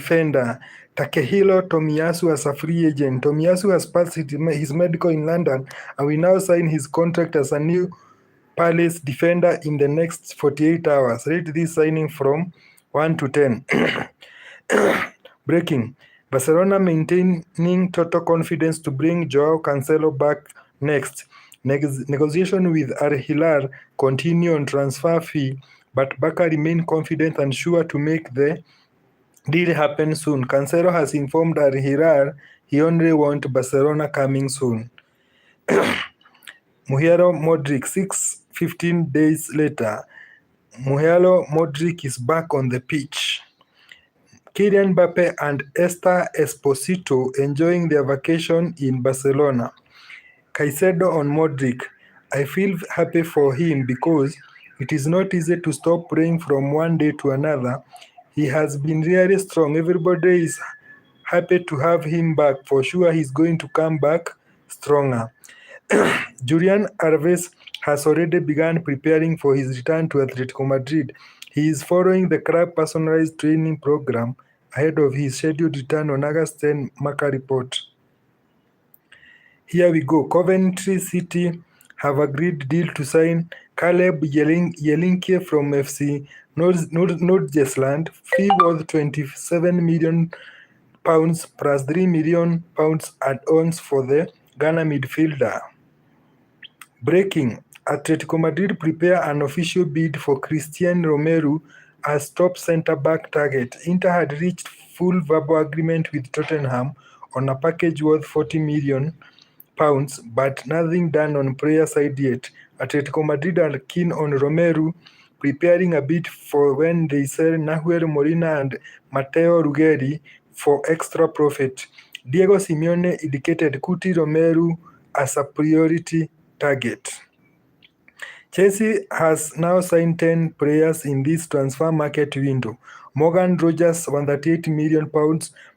defender. Takehiro Tomiyasu as a free agent. Tomiyasu has passed his medical in London and will now sign his contract as a new Palace defender in the next 48 hours. Rate this signing from 1 to 10. Breaking. Barcelona maintaining total confidence to bring Joao Cancelo back next. Negotiation with Al Hilal continue on transfer fee, but Barca remain confident and sure to make the deal happen soon. Cancelo has informed Al Hilal he only wants Barcelona coming soon. Muhielo Modric, 15 days later, Muhielo Modric is back on the pitch. Kylian Mbappe and Esther Esposito enjoying their vacation in Barcelona. Caicedo on Modric. I feel happy for him because it is not easy to stop praying from one day to another. He has been really strong. Everybody is happy to have him back. For sure, he's going to come back stronger. Julian Alves has already begun preparing for his return to Atletico Madrid. He is following the club personalized training program ahead of his scheduled return on August 10, Marca report. Here we go. Coventry City have agreed deal to sign Caleb Yelinke from FC Nordjylland. Fee worth £27 million plus £3 million add-ons for the Ghana midfielder. Breaking. Atletico Madrid prepare an official bid for Christian Romero as top centre-back target. Inter had reached full verbal agreement with Tottenham on a package worth £40 million, but nothing done on player side yet. Atletico Madrid are keen on Romero, preparing a bid for when they sell Nahuel Molina and Matteo Ruggeri for extra profit. Diego Simeone indicated Cuti Romero as a priority target. Chelsea has now signed 10 players in this transfer market window. Morgan Rogers, £138 million,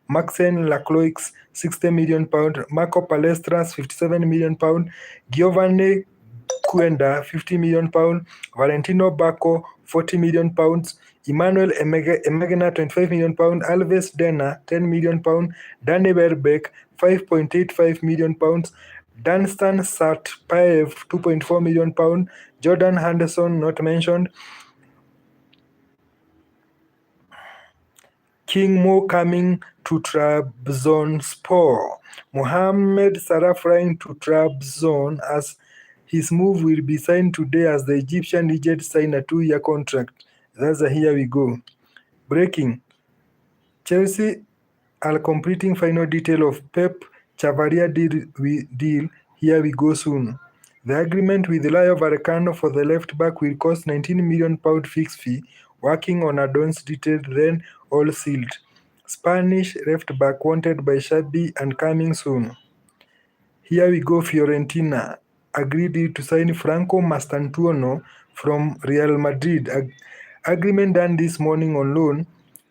Maxen Lacroix, £60 million, Marco Palestras, £57 million, Giovanni Cuenda, £50 million, Valentino Bacco, £40 million, Emmanuel Emegena, £25 million, Alves Dena, £10 million, Danny Welbeck, £5.85 million, Dunstan Satpaev, £2.4 million, Jordan Henderson, not mentioned, King Mo coming to Trabzonspor, Mohamed Salah flying to Trabzon as his move will be signed today as the Egyptian legend signed a 2-year contract. That's a here we go. Breaking. Chelsea are completing final detail of Pep Chavaria deal. Here we go soon. The agreement with Rayo Vallecano for the left back will cost £19 million fixed fee. Working on add-ons detail, then all sealed. Spanish left back wanted by Xabi and coming soon. Here we go. Fiorentina agreed to sign Franco Mastantuono from Real Madrid. Agreement done this morning on loan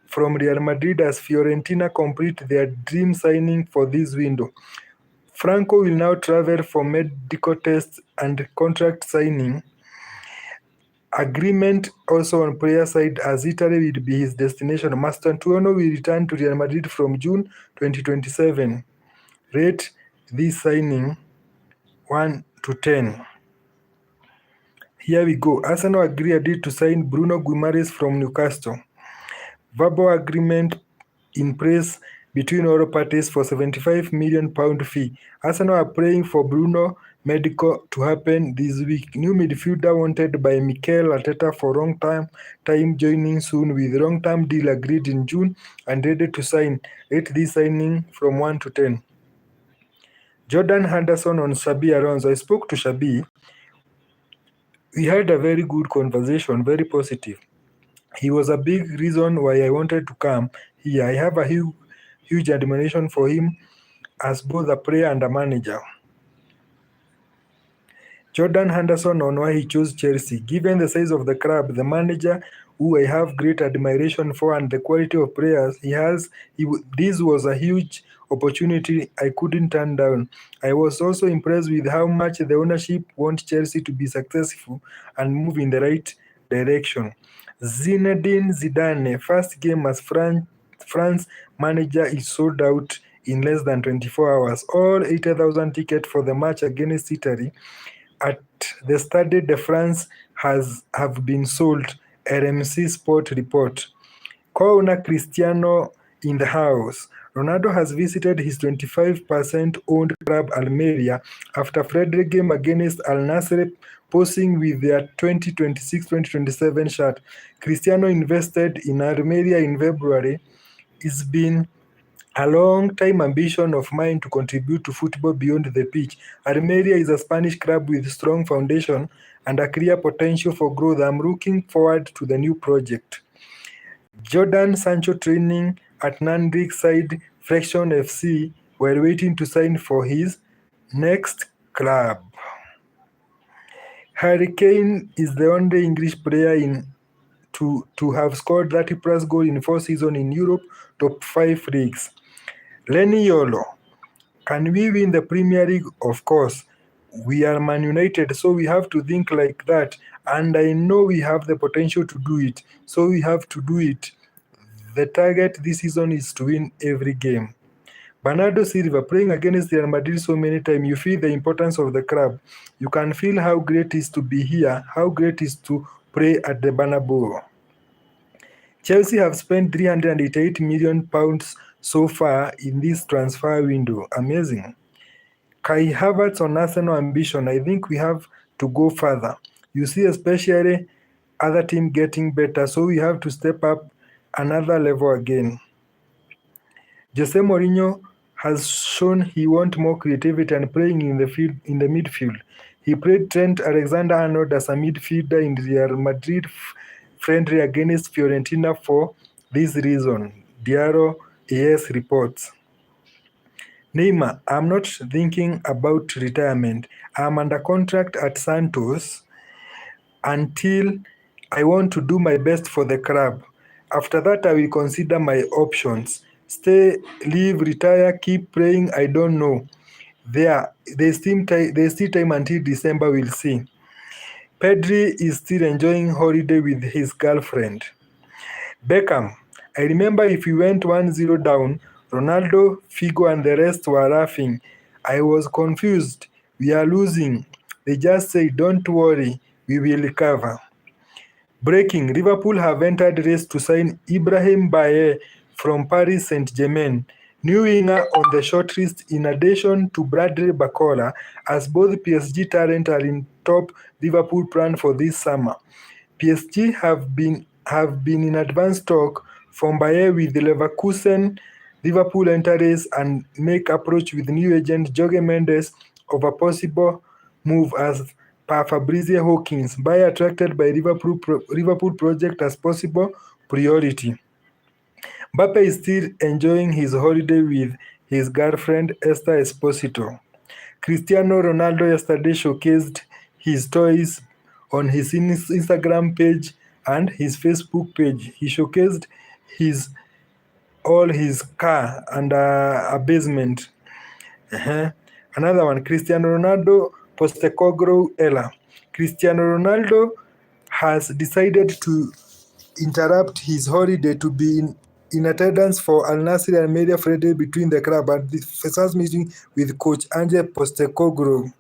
from Real Madrid as Fiorentina complete their dream signing for this window. Franco will now travel for medical tests and contract signing. Agreement also on player side as Italy will be his destination. Mastantuono will return to Real Madrid from June 2027. Rate this signing 1 to 10. Here we go. Arsenal agreed to sign Bruno Guimaraes from Newcastle. Verbal agreement in place between all parties for £75 million fee. Arsenal are praying for Bruno medical to happen this week. New midfielder wanted by Mikel Arteta for long-time joining soon with long-term deal agreed in June and ready to sign. Rate this signing from 1 to 10. Jordan Henderson on Xabi Alonso. I spoke to Xabi. We had a very good conversation, very positive. He was a big reason why I wanted to come here. I have a huge admiration for him as both a player and a manager. Jordan Henderson on why he chose Chelsea. Given the size of the club, the manager who I have great admiration for and the quality of players he has, this was a huge opportunity I couldn't turn down. I was also impressed with how much the ownership wants Chelsea to be successful and move in the right direction. Zinedine Zidane, first game as France manager is sold out in less than 24 hours. All 80,000 tickets for the match against Italy at the Stade de France have been sold, RMC Sport report. Corner Cristiano in the house. Ronaldo has visited his 25% owned club Almeria after Friday game against Al Nassr, posing with their 2026-2027 shirt. Cristiano invested in Almeria in February. It's been a long-time ambition of mine to contribute to football beyond the pitch. Almeria is a Spanish club with strong foundation and a clear potential for growth. I'm looking forward to the new project. Jordan Sancho training at Nandrik side Flexion FC while waiting to sign for his next club. Harry Kane is the only English player to have scored 30-plus goals in 4 seasons in Europe top 5 leagues. Lenny Yolo, can we win the Premier League? Of course. We are Man United, so we have to think like that. And I know we have the potential to do it, so we have to do it. The target this season is to win every game. Bernardo Silva, playing against Real Madrid so many times, you feel the importance of the club. You can feel how great it is to be here, how great it is to play at the Bernabeu. Chelsea have spent £388 million so far in this transfer window. Amazing. Kai Havertz on Arsenal ambition. I think we have to go further. You see, especially other team getting better, so we have to step up another level again. Jose Mourinho has shown he wants more creativity and playing in the midfield. He played Trent Alexander-Arnold as a midfielder in Real Madrid friendly against Fiorentina for this reason, Diario AS reports. Neymar, I'm not thinking about retirement. I'm under contract at Santos until I want to do my best for the club. After that, I will consider my options. Stay, leave, retire, keep playing, I don't know. There's still time until December, we'll see. Pedri is still enjoying holiday with his girlfriend. Beckham, I remember if we went 1-0 down, Ronaldo, Figo and the rest were laughing. I was confused. We are losing. They just say, don't worry, we will recover. Breaking, Liverpool have entered race to sign Ibrahim Baye from Paris Saint-Germain. New winger on the shortlist in addition to Bradley Barcola, as both PSG talent are in top Liverpool plan for this summer. PSG have been in advanced talk from Bayer with Leverkusen. Liverpool enter race and make approach with new agent Jorge Mendes of a possible move as per Fabrizio Hawkins. Bayer attracted by Liverpool project as possible priority. Mbappe is still enjoying his holiday with his girlfriend Esther Esposito. Cristiano Ronaldo yesterday showcased his toys on his Instagram page and his Facebook page. He showcased all his car and a basement. Another one, Cristiano Ronaldo Postecoglou Ella. Cristiano Ronaldo has decided to interrupt his holiday to be in attendance for Al Nassr Almeria Friday between the club and the first meeting with coach Ange Postecoglou.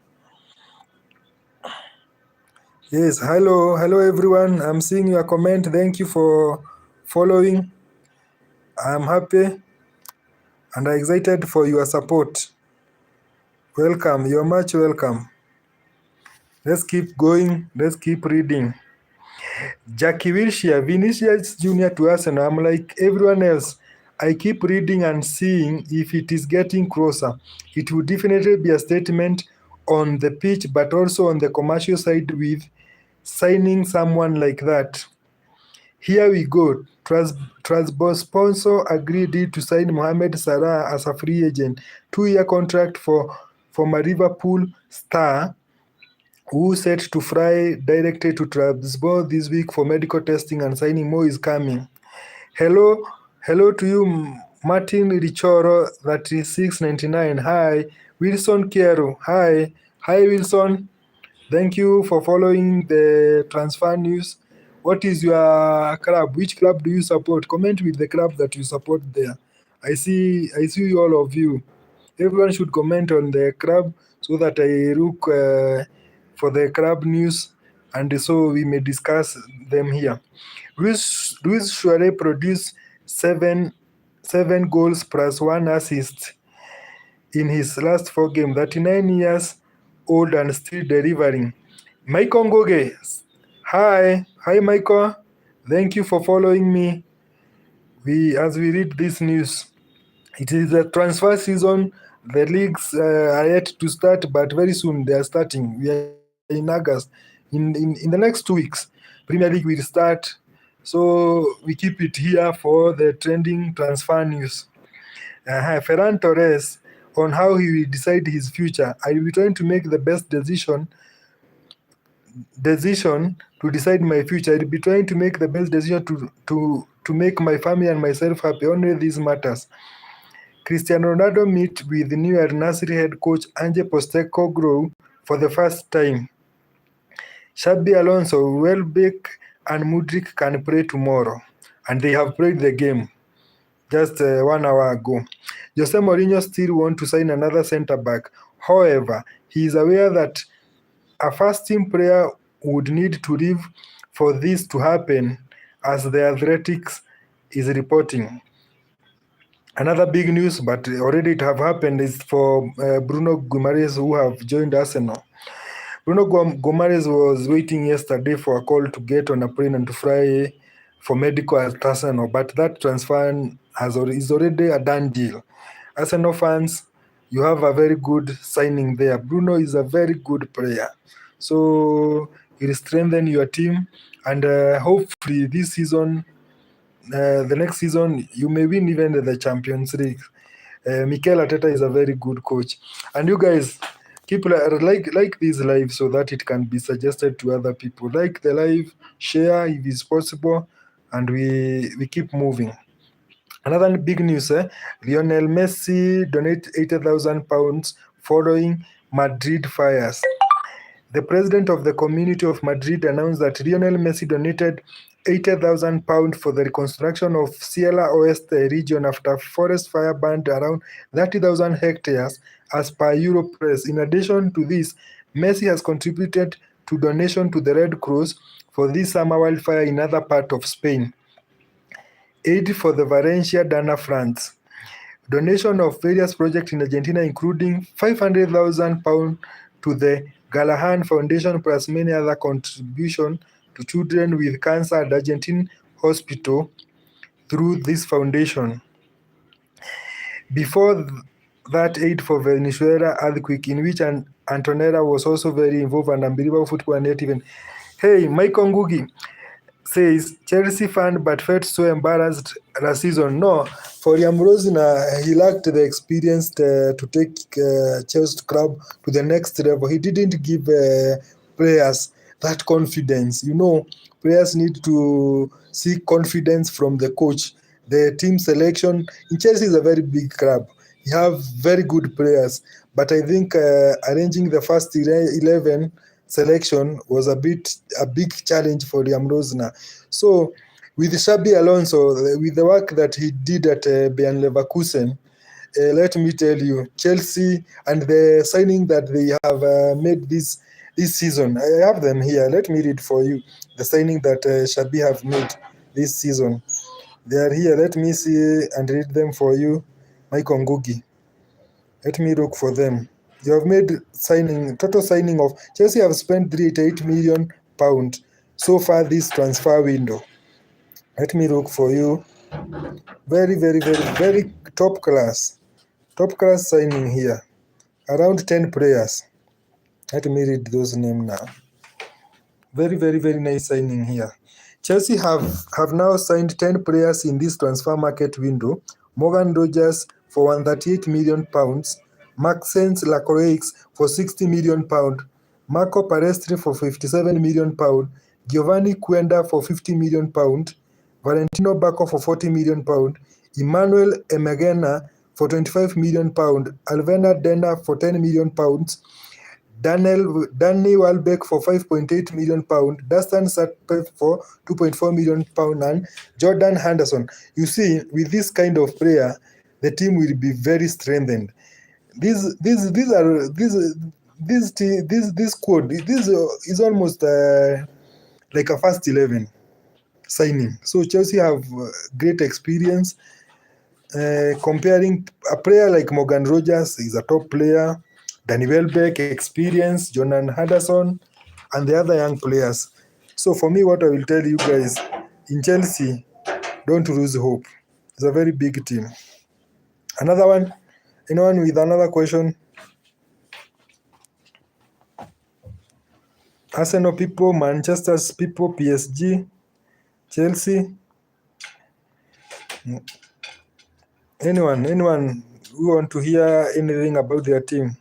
Yes, hello everyone. I'm seeing your comment. Thank you for following. I'm happy and excited for your support. Welcome, you're much welcome. Let's keep going, let's keep reading. Jackie Wilshere, Vinicius Jr. to Arsenal. I'm like everyone else. I keep reading and seeing if it is getting closer. It will definitely be a statement on the pitch, but also on the commercial side with signing someone like that. Here we go. Transport sponsor agreed to sign Mohamed Salah as a free agent. 2-year contract for a Liverpool star who set to fly directly to Trabzonspor this week for medical testing and signing. More is coming. Hello to you, Martin Richoro, 3699. Hi, Wilson Kiero. Hi Wilson. Thank you for following the transfer news. What is your club? Which club do you support? Comment with the club that you support there. I see all of you. Everyone should comment on the club so that I look for the club news, and so we may discuss them here. Luis Suarez produced seven goals plus one assist in his last 4 games. 39 years old and still delivering. Michael Ngoge, hi Michael. Thank you for following me. As we read this news, it is a transfer season. The leagues are yet to start, but very soon they are starting. We are in August. In the next 2 weeks, Premier League will start. So we keep it here for the trending transfer news. Ferran Torres, on how he will decide his future. I will be trying to make the best decision to decide my future. I'll be trying to make the best decision to make my family and myself happy. Only this matters. Cristiano Ronaldo meet with new Al Nassr head coach Ange Postecoglou for the first time. Xabi Alonso, Welbeck and Mudryk can play tomorrow, and they have played the game just 1 hour ago. Jose Mourinho still wants to sign another centre-back. However, he is aware that a first-team player would need to leave for this to happen, as the Athletics is reporting. Another big news, but already it have happened, is for Bruno Guimaraes, who have joined Arsenal. Bruno Guimaraes was waiting yesterday for a call to get on a plane and to fly for medical at Arsenal, but that transfer is already a done deal. Arsenal fans, you have a very good signing there. Bruno is a very good player. So he'll strengthen your team, and hopefully this season, the next season, you may win even the Champions League. Mikel Arteta is a very good coach. And you guys, keep like this live so that it can be suggested to other people. Like the live, share if it's possible, and we keep moving. Another big news, Lionel Messi donated £80,000 following Madrid fires. The president of the Community of Madrid announced that Lionel Messi donated £80,000 for the reconstruction of Sierra Oeste region after forest fire burned around 30,000 hectares, as per Europress. In addition to this, Messi has contributed to donation to the Red Cross for this summer wildfire in other part of Spain. Aid for the Valencia Dana France. Donation of various projects in Argentina, including £500,000 to the Galahan Foundation, plus many other contributions to children with cancer at Argentine hospital through this foundation. Before that, aid for Venezuela earthquake, in which Antonella was also very involved, and unbelievable football and yet even. Hey, Michael Ngugi says Chelsea fan but felt so embarrassed last season. No, for Liam Rosina, he lacked the experience to take Chelsea club to the next level. He didn't give players that confidence. Players need to seek confidence from the coach. The team selection in Chelsea is a very big club. You have very good players, but I think arranging the first 11 selection was a big challenge for Liam Rosner. So with Xabi Alonso, with the work that he did at Bayer Leverkusen, let me tell you, Chelsea and the signing that they have made this season, I have them here. Let me read for you the signing that Xabi have made this season. They are here. Let me see and read them for you. Michael Ngugi. Let me look for them. You have made total signing of Chelsea have spent £388 million so far this transfer window. Let me look for you. Very, very, very, very top class signing here. Around 10 players. Let me read those names now. Very, very, very nice signing here. Chelsea have now signed 10 players in this transfer market window. Morgan Rogers for £138 million, Maxence Lacroix for £60 million, Marco Palestri for £57 million, Giovanni Quenda for £50 million, Valentino Bacco for £40 million, Emmanuel Emegena for £25 million, Alvena Dena for £10 million, Danny Welbeck for £5.8 million, Dustin Sutcliffe for £2.4 million, and Jordan Henderson. You see, with this kind of player, the team will be very strengthened. This squad this is almost like a first 11 signing. So Chelsea have great experience. Comparing a player like Morgan Rogers is a top player, Danny Welbeck experience, Jordan Henderson, and the other young players. So for me, what I will tell you guys, in Chelsea, don't lose hope. It's a very big team. Another one, anyone with another question? Arsenal people, Manchester's people, PSG, Chelsea. Anyone who want to hear anything about their team?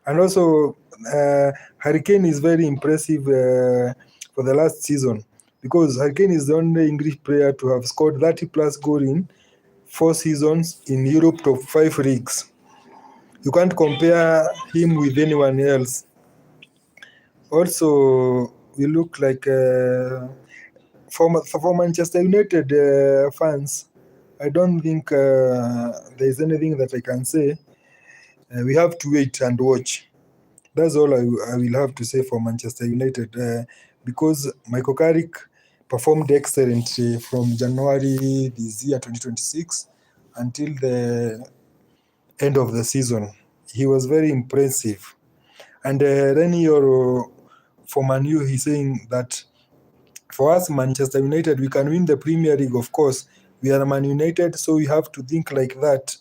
And also, Hurricane is very impressive for the last season, because Hurricane is the only English player to have scored 30 plus goals in 4 seasons in Europe top 5 leagues. You can't compare him with anyone else. Also, we look like for Manchester United fans, I don't think there's anything that I can say. We have to wait and watch. That's all I will have to say for Manchester United, because Michael Carrick performed excellently from January this year, 2026, until the end of the season. He was very impressive. And Reni Yoro for Man U, he's saying that for us, Manchester United, we can win the Premier League, of course. We are Man United, so we have to think like that.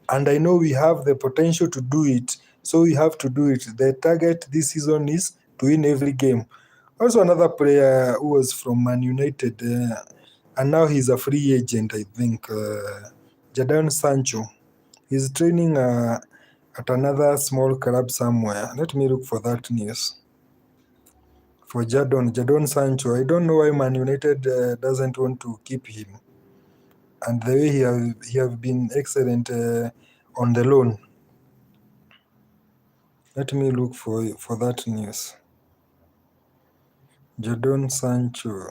And I know we have the potential to do it, so we have to do it. The target this season is to win every game. Also, another player who was from Man United, and now he's a free agent, I think, Jadon Sancho. He's training at another small club somewhere. Let me look for that news. For Jadon Sancho, I don't know why Man United doesn't want to keep him. And the way he have been excellent on the loan. Let me look for that news. Jadon Sancho.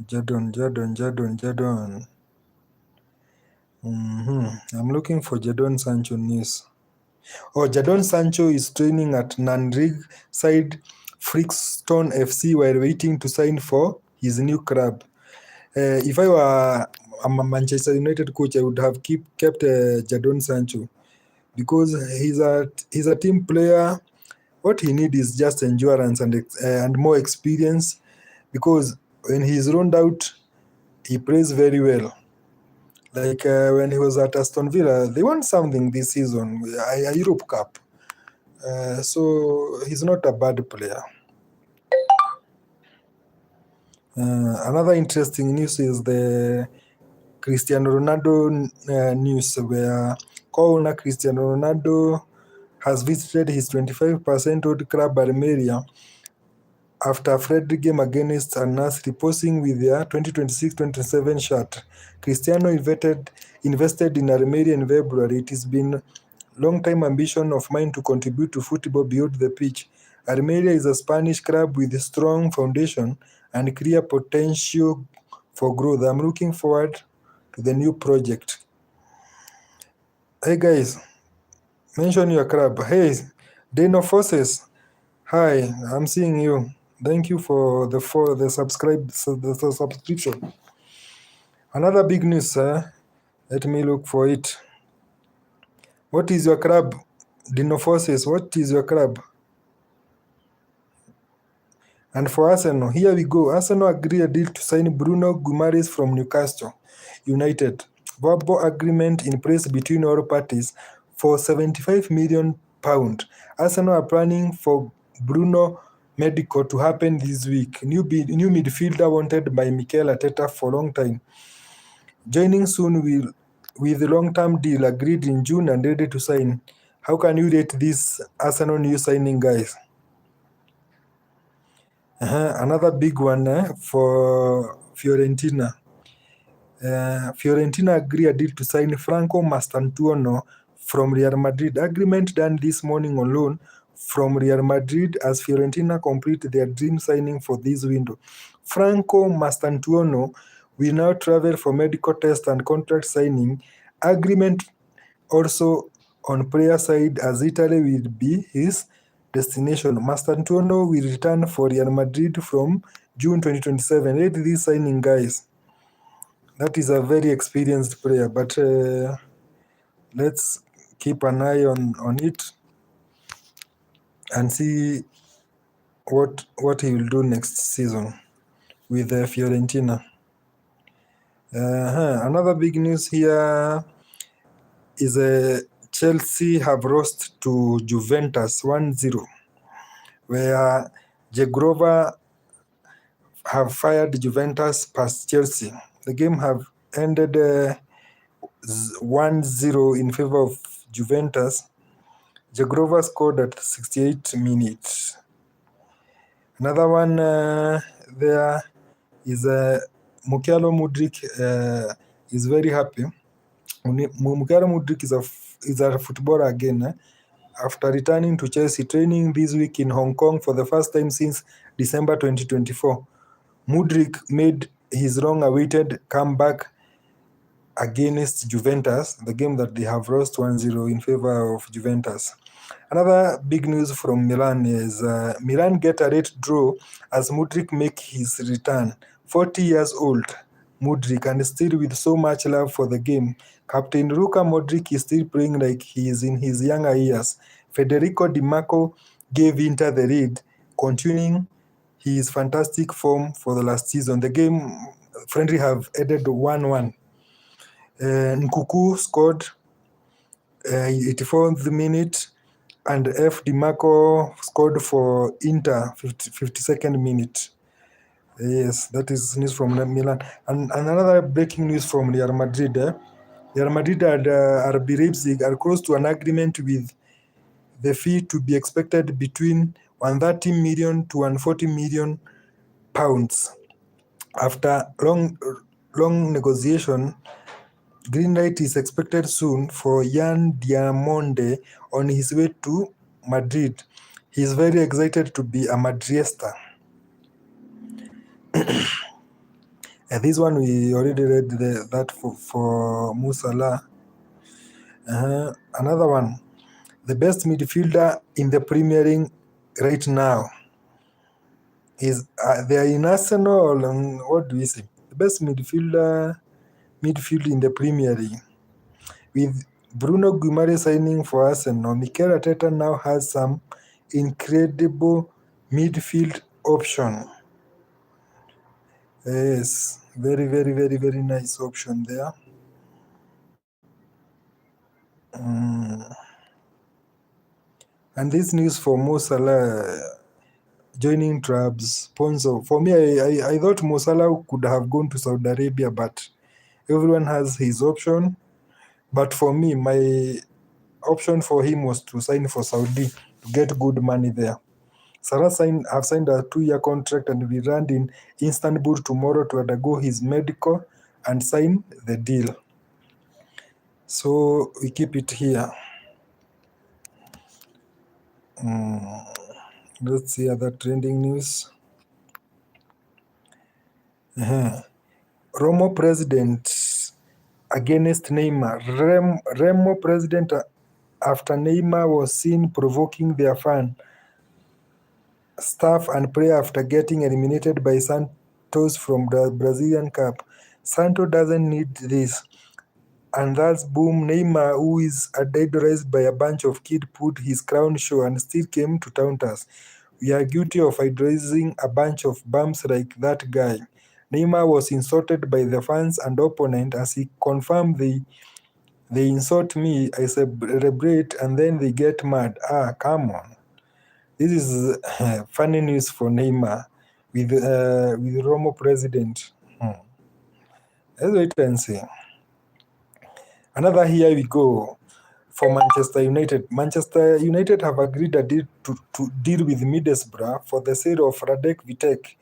Jadon. I'm looking for Jadon Sancho news. Oh, Jadon Sancho is training at Nanrig side Frixton FC while waiting to sign for his new club. If I were a Manchester United coach, I would have kept Jadon Sancho, because he's a team player. What he needs is just endurance and more experience, because when he's rolled out, he plays very well. Like when he was at Aston Villa, they won something this season, a Europe Cup. So he's not a bad player. Another interesting news is the Cristiano Ronaldo news, where co-owner Cristiano Ronaldo has visited his 25% owned club Almeria after a friendly game against Al Nassr, posing with their 2026-27 shirt. Cristiano invested in Almeria in February. It has been long-time ambition of mine to contribute to football beyond the pitch. Almeria is a Spanish club with a strong foundation and clear potential for growth. I'm looking forward to the new project. Hey guys, mention your club. Hey, Dano Forces. Hi, I'm seeing you. Thank you for the subscription. Another big news, let me look for it. What is your club? Dino Forces, what is your club? And for Arsenal, here we go. Arsenal agreed a deal to sign Bruno Guimaraes from Newcastle United. Verbal agreement in place between all parties for £75 million. Arsenal are planning for Bruno medical to happen this week. New midfielder wanted by Mikel Arteta for a long time. Joining soon with the long-term deal agreed in June and ready to sign. How can you rate this Arsenal new signing, guys? Another big one for Fiorentina. Fiorentina agreed a deal to sign Franco Mastantuono from Real Madrid. Agreement done this morning on loan from Real Madrid as Fiorentina complete their dream signing for this window. Franco Mastantuono will now travel for medical test and contract signing. Agreement also on player side as Italy will be his destination. Mastantuono will return for Real Madrid from June 2027. Read this signing, guys. That is a very experienced player, but let's keep an eye on it and see what he will do next season with Fiorentina. Another big news here is Chelsea have lost to Juventus 1-0, where Jegrova have fired Juventus past Chelsea. The game have ended 1-0 in favor of Juventus. Jegrova scored at 68 minutes. Another one there is Mukialo Mudrik is very happy. Mukialo Mudrik is a footballer again. After returning to Chelsea, training this week in Hong Kong for the first time since December 2024. Mudrik made his long-awaited comeback against Juventus, the game that they have lost 1-0 in favor of Juventus. Another big news from Milan is Milan get a late draw as Mudrik make his return. 40 years old, Mudrik, and still with so much love for the game. Captain Luka Modric is still playing like he is in his younger years. Federico Di Marco gave Inter the lead, continuing his fantastic form for the last season. The game friendly have ended 1-1. Nkuku scored 84th minute, and F. Di Marco scored for Inter 52nd minute. Yes, that is news from Milan. And another breaking news from Real Madrid. Real Madrid and RB Leipzig are close to an agreement with the fee to be expected between 130 million to 140 million pounds. After long negotiation, green light is expected soon for Yan Diamonde on his way to Madrid. He is very excited to be a Madriesta. This one we already read that for Musala. Another one, the best midfielder in the Premier League right now is they are in Arsenal. What do we say? The best midfield in the Premier League. With Bruno Guimaraes signing for Arsenal, Mikel Arteta now has some incredible midfield option. Yes, very, very, very, very nice option there. And this news for Mo Salah joining Trabs sponsor. For me, I thought Mo Salah could have gone to Saudi Arabia, but everyone has his option. But for me, my option for him was to sign for Saudi to get good money there. Salah have signed a 2-year contract and will land in Istanbul tomorrow to undergo his medical and sign the deal. So we keep it here. Let's see other trending news. Romo president against Neymar. Remo president after Neymar was seen provoking their fan, staff and player after getting eliminated by Santos from the Brazilian Cup. Santos doesn't need this. And that's boom, Neymar, who is idolized by a bunch of kids, put his crown show and still came to taunt us. We are guilty of idolizing a bunch of bums like that guy. Neymar was insulted by the fans and opponent as he confirmed they insult me, I celebrate, and then they get mad. Come on. This is funny news for Neymar with Romo president. Let's wait and see. Another here we go for Manchester United. Manchester United have agreed a deal to deal with Middlesbrough for the sale of Radek Vitek.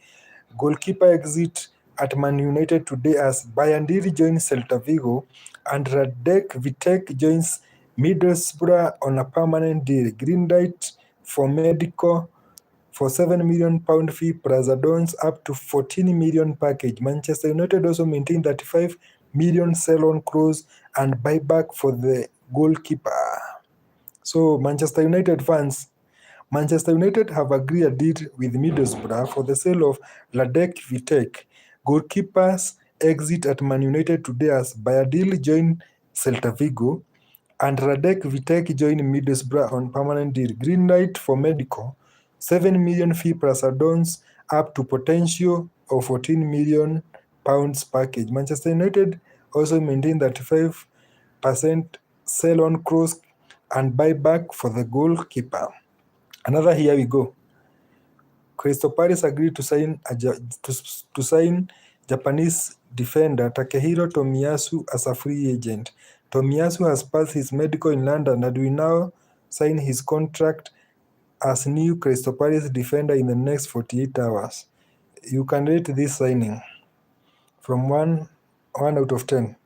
Goalkeeper exit at Man United today as Bayandiri joins Celta Vigo and Radek Vitek joins Middlesbrough on a permanent deal. Green light for medical for £7 million fee plus add-ons up to £14 million package. Manchester United also maintained £35 million sell-on clause and buyback for the goalkeeper. So Manchester United fans, Manchester United have agreed a deal with Middlesbrough for the sale of Ladek Vitek. Goalkeepers exit at Man United today as Bayadil joined Celta Vigo and Radek Vitek joined Middlesbrough on permanent deal. Green light for medical, £7 million fee plus add-ons up to potential of £14 million package. Manchester United also maintained 35% sell-on clause and buyback for the goalkeeper. Another here we go. Crystal Palace agreed to sign Japanese defender Takehiro Tomiyasu as a free agent. Tomiyasu has passed his medical in London and will now sign his contract as new Crystal Palace defender in the next 48 hours. You can rate this signing from 1 out of 10.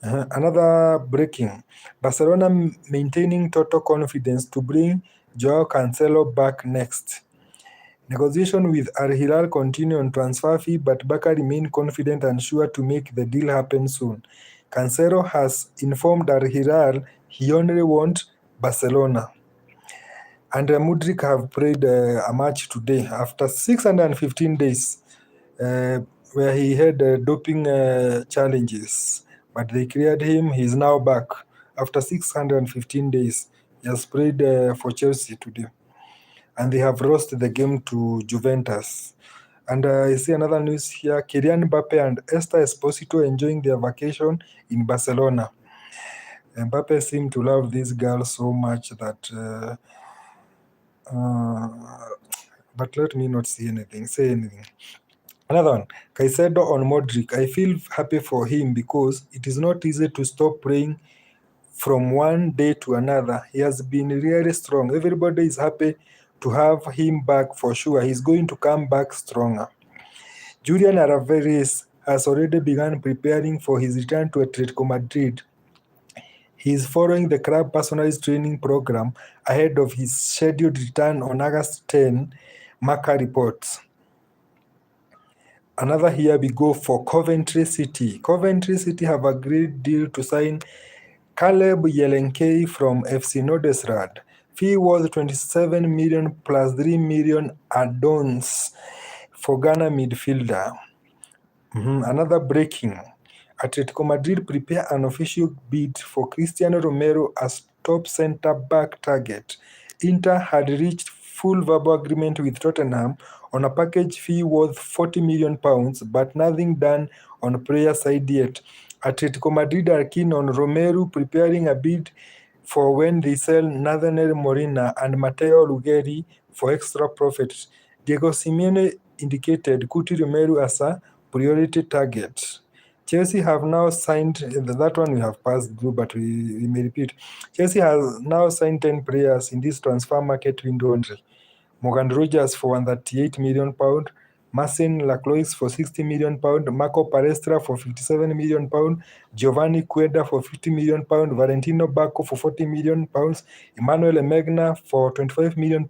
Another breaking. Barcelona maintaining total confidence to bring Joao Cancelo back next. Negotiation with Al Hilal continue on transfer fee, but Barca remain confident and sure to make the deal happen soon. Cancelo has informed Al Hilal he only wants Barcelona. And Mudryk have played a match today after 615 days where he had doping challenges. But they cleared him. He's now back after 615 days. He has played for Chelsea today. And they have lost the game to Juventus. And I see another news here. Kylian Mbappe and Esther Esposito enjoying their vacation in Barcelona. Mbappe seemed to love this girl so much that... but let me not say anything. Another one, Caicedo on Modric. I feel happy for him because it is not easy to stop praying from one day to another. He has been really strong. Everybody is happy to have him back for sure. He's going to come back stronger. Julian Alvarez has already begun preparing for his return to Atletico Madrid. He is following the club personalized training program ahead of his scheduled return on August 10, Marca reports. Another here we go for Coventry City. Coventry City have agreed deal to sign Caleb Jelenkey from FC Nordesrad. Fee was 27 million plus 3 million add-ons for Ghana midfielder. Another breaking. Atletico Madrid prepare an official bid for Cristiano Romero as top centre-back target. Inter had reached full verbal agreement with Tottenham on a package fee worth £40 million, but nothing done on player side yet. Atletico Madrid are keen on Romero, preparing a bid for when they sell Nathaniel Molina and Matteo Ruggeri for extra profit. Diego Simeone indicated Cuti Romero as a priority target. Chelsea have now signed, that one we have passed through, but we may repeat. Chelsea has now signed 10 players in this transfer market window only. Morgan Rogers for £138 million, Marcin Lacroix for £60 million, Marco Palestra for £57 million, Giovanni Queda for £50 million, Valentino Bacco for £40 million, Emmanuel Emegna for £25 million,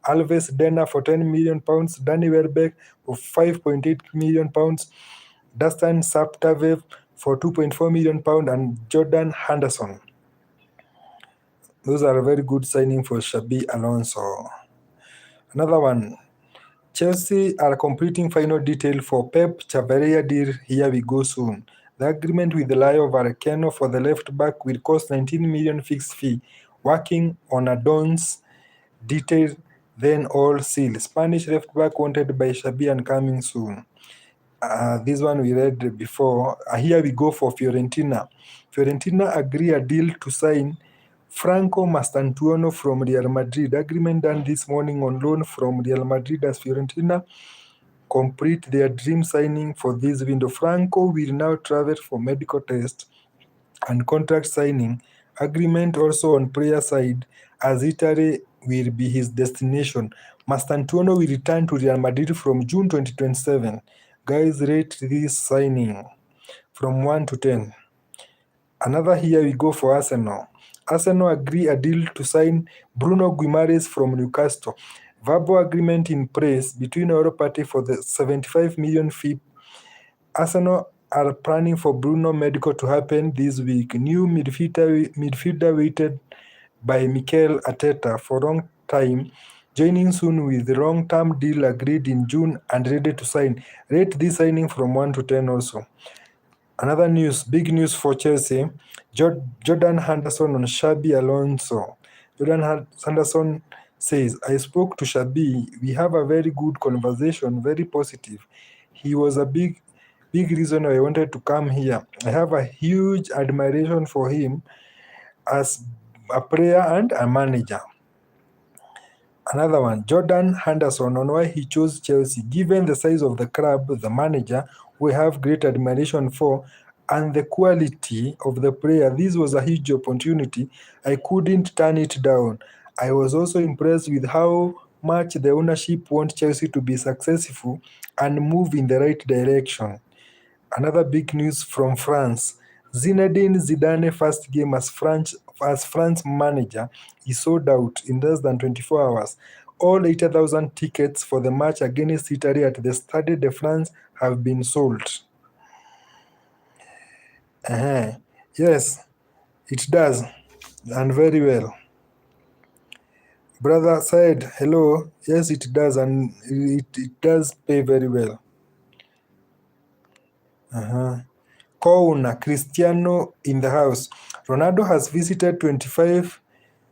Alves Dena for £10 million, Danny Welbeck for £5.8 million, Dustin Saptavev for £2.4 million, and Jordan Henderson. Those are a very good signing for Xabi Alonso. Another one, Chelsea are completing final detail for Pep Chavarria deal. Here we go soon. The agreement with the Rayo Vallecano for the left back will cost 19 million fixed fee. Working on add-ons detail, then all seal. Spanish left back wanted by Xabi and coming soon. This one we read before. Here we go for Fiorentina. Fiorentina agree a deal to sign Franco Mastantuono from Real Madrid. Agreement done this morning on loan from Real Madrid as Fiorentina complete their dream signing for this window. Franco will now travel for medical test and contract signing. Agreement also on player side as Italy will be his destination. Mastantuono will return to Real Madrid from June 2027. Guys, rate this signing from 1 to 10. Another here we go for Arsenal. Arsenal agree a deal to sign Bruno Guimaraes from Newcastle. Verbal agreement in place between all parties for the 75 million fee. Arsenal are planning for Bruno medical to happen this week. New midfielder waited by Mikel Arteta for long time, joining soon with the long-term deal agreed in June and ready to sign. Rate this signing from 1 to 10 also. Another news, big news for Chelsea, Jordan Henderson on Xabi Alonso. Jordan Henderson says, I spoke to Xabi. We have a very good conversation, very positive. He was a big reason I wanted to come here. I have a huge admiration for him as a player and a manager. Another one, Jordan Henderson on why he chose Chelsea. Given the size of the club, the manager, we have great admiration for, and the quality of the player, this was a huge opportunity. I couldn't turn it down. I was also impressed with how much the ownership wants Chelsea to be successful and move in the right direction. Another big news from France. Zinedine Zidane first game as France manager is sold out in less than 24 hours. All 80,000 tickets for the match against Italy at the Stade de France have been sold. Yes, it does, and very well. Brother said, hello. Yes, it does, and it does pay very well. Kouna, Cristiano in the house. Ronaldo has visited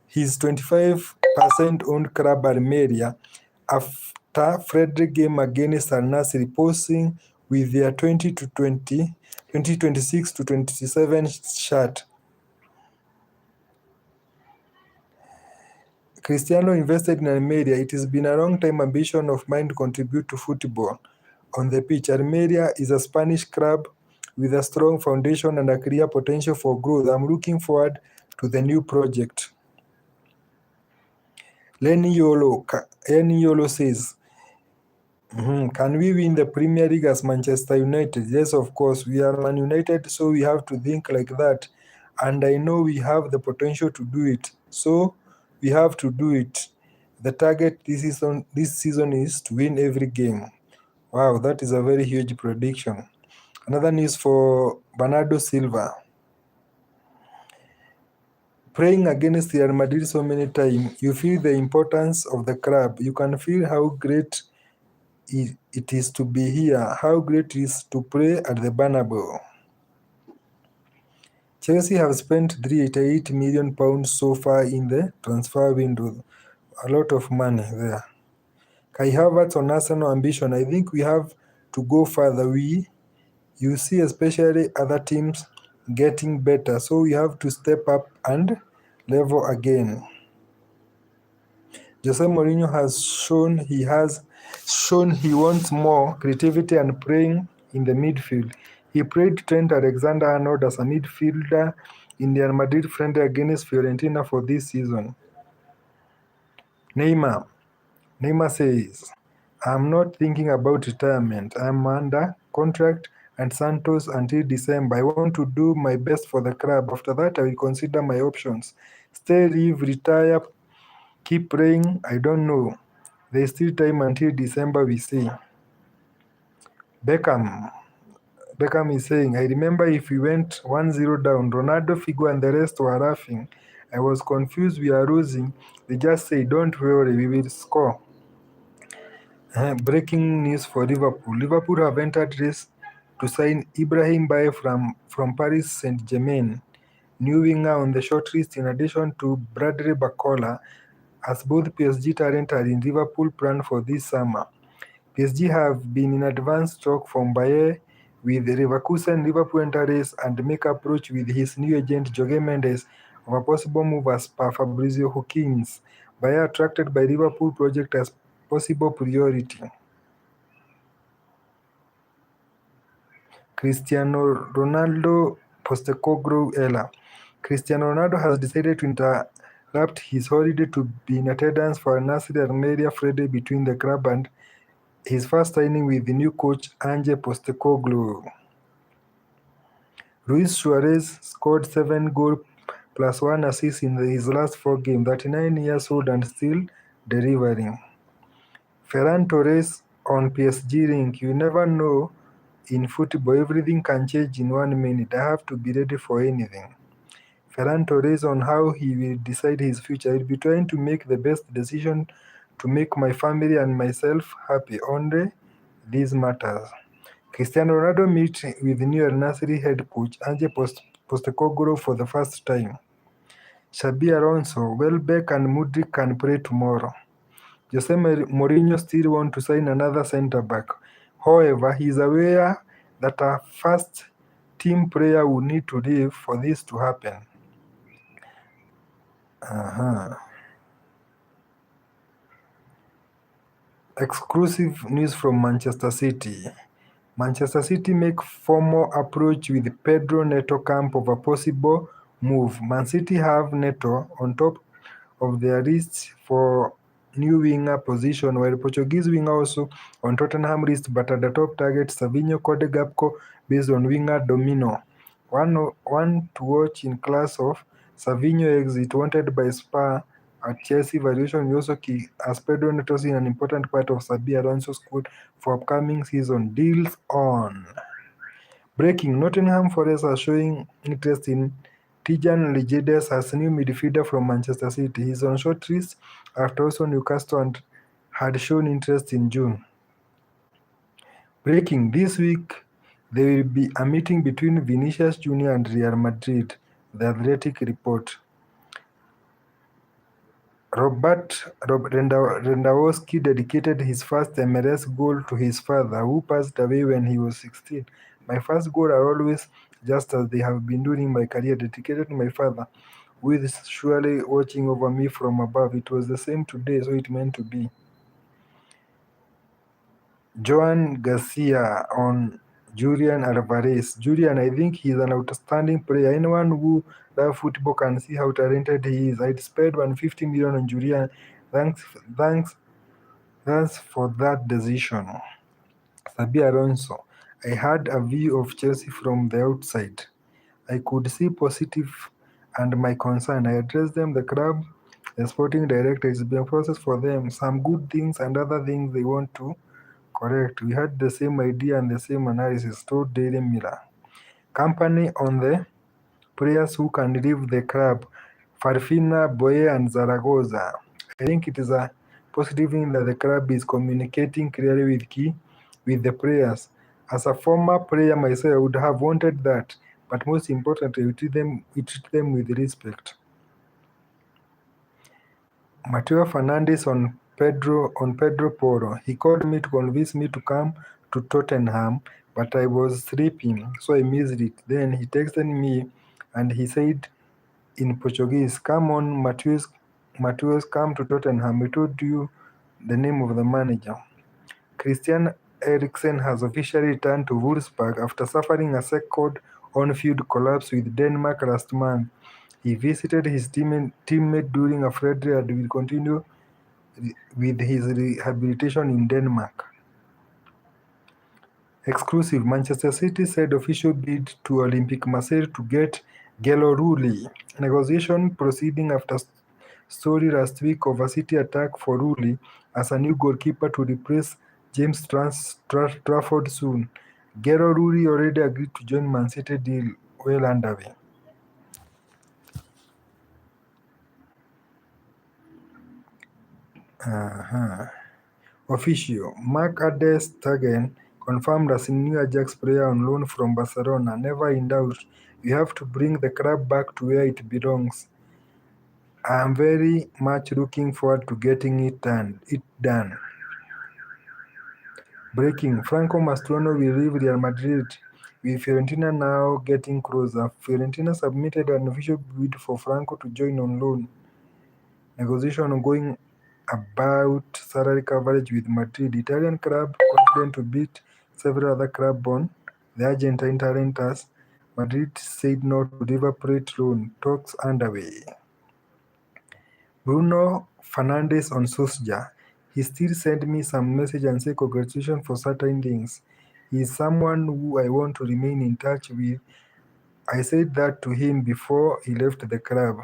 his 25% owned club Almeria after friendly game against Al Nassr, posing with their 2026 to 27 shirt. Cristiano invested in Almeria. It has been a long-time ambition of mine to contribute to football on the pitch. Almeria is a Spanish club with a strong foundation and a clear potential for growth. I'm looking forward to the new project. Lenny Yolo says, can we win the Premier League as Manchester United? Yes, of course. We are Man United, so we have to think like that. And I know we have the potential to do it. So we have to do it. The target this season is to win every game. Wow, that is a very huge prediction. Another news for Bernardo Silva. Playing against Real Madrid so many times, you feel the importance of the club. You can feel how great it is to be here, how great it is to play at the Bernabeu. Chelsea have spent £388 million so far in the transfer window. A lot of money there. Kai Havertz on Arsenal ambition. I think we have to go further. You see especially other teams getting better, so we have to step up and level again. Jose Mourinho has shown he wants more creativity and playing in the midfield. He played Trent Alexander-Arnold as a midfielder in the Real Madrid friendly against Fiorentina for this season. Neymar says, I'm not thinking about retirement. I'm under contract at Santos until December. I want to do my best for the club. After that, I will consider my options. Stay, leave, retire, keep playing. I don't know. There's still time until December, we see. Beckham is saying, I remember if we went 1-0 down, Ronaldo, Figo, and the rest were laughing. I was confused, we are losing. They just say, don't worry, we will score. Breaking news for Liverpool. Liverpool have entered race to sign Ibrahim Baye from Paris Saint-Germain, new winger on the shortlist in addition to Bradley Barcola, as both PSG talent are in Liverpool plan for this summer. PSG have been in advanced talk from Baye with Leverkusen. Liverpool enter race and make approach with his new agent Jorge Mendes of a possible move as per Fabrizio Hawkins. Baye attracted by Liverpool project as possible priority. Cristiano Ronaldo Postecoglou era. Cristiano Ronaldo has decided to interrupt his holiday to be in attendance for a Nasser Almeria Friday between the club and his first signing with the new coach Ange Postecoglou. Luis Suarez scored 7 goals plus 1 assist in his last 4 games, 39 years old and still delivering. Ferran Torres on PSG link. You never know in football, everything can change in 1 minute. I have to be ready for anything. Ferran Torres on how he will decide his future. I'll be trying to make the best decision to make my family and myself happy. Only these matters. Cristiano Ronaldo meet with new Al Nassr head coach Ange Postecoglou for the first time. Xabi Alonso, Welbeck and Mudryk can play tomorrow. Jose Mourinho still want to sign another centre-back. However, he is aware that a first-team player will need to leave for this to happen. Exclusive news from Manchester City. Manchester City make formal approach with Pedro Neto camp of a possible move. Man City have Neto on top of their list for new winger position, while Portuguese winger also on Tottenham list, but at the top target Savinho Code Gakpo based on winger Domino. One to watch in class of Savinho exit wanted by Spurs at Chelsea valuation is also key, as Pedro Neto is an important part of Xabi Alonso's squad for upcoming season. Deals on. Breaking: Nottingham Forest are showing interest in Tijan Ligides as new midfielder from Manchester City. He's on shortlist after also Newcastle and had shown interest in June. Breaking: this week there will be a meeting between Vinicius Junior and Real Madrid, the Athletic report. Robert Lewandowski dedicated his first MLS goal to his father, who passed away when he was 16. My first goal are always just as they have been during my career, dedicated to my father, who is surely watching over me from above. It was the same today, so it meant to be. Joan Garcia on Julian Alvarez. Julian, I think he's an outstanding player. Anyone who loves football can see how talented he is. I'd spend 150 million on Julian. Thanks for that decision. Xabi Alonso. I had a view of Chelsea from the outside. I could see positive and my concern. I addressed them, the club, the sporting director. It's been a process for them. Some good things and other things they want to correct. We had the same idea and the same analysis, told Daily Mirror. Company on the players who can leave the club, Farfina, Boye, and Zaragoza. I think it is a positive thing that the club is communicating clearly with the players. As a former player myself, I would have wanted that, but most importantly, we treat them with respect. Mateo Fernandes on Pedro Porro. He called me to convince me to come to Tottenham, but I was sleeping, so I missed it. Then he texted me and he said in Portuguese, "Come on, Mateus, come to Tottenham. I told you the name of the manager." Christian Eriksen has officially returned to Wolfsburg after suffering a second on-field collapse with Denmark last month. He visited his teammate during a friendly and will continue with his rehabilitation in Denmark. Exclusive: Manchester City said official bid to Olympique Marseille to get Gelo Rulli. Negotiation proceeding after story last week of a City attack for Rulli as a new goalkeeper to replace James Trafford soon. Gelo Rulli already agreed to join Man City, deal well underway. Official: Marc Ter Stegen confirmed as new Ajax player on loan from Barcelona. Never in doubt, we have to bring the club back to where it belongs. I am very much looking forward to getting it done. Breaking: Franco Mastrano will leave Real Madrid, with Fiorentina now getting closer. Fiorentina submitted an official bid for Franco to join on loan. Negotiation ongoing about salary coverage with Madrid. Italian club confident to beat several other clubs on the Argentine talent as Madrid said no to River Plate loan. Talks underway. Bruno Fernandes on Solskjaer. He still sent me some message and say congratulations for certain things. He is someone who I want to remain in touch with I said that to him before he left the club.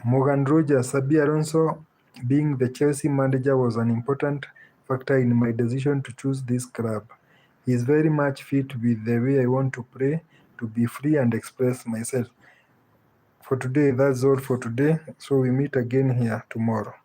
Morgan Rogers: Xabi Alonso being the Chelsea manager was an important factor in my decision to choose this club. He is very much fit with the way I want to play, to be free and express myself. For today, that's all for today. So we meet again here tomorrow.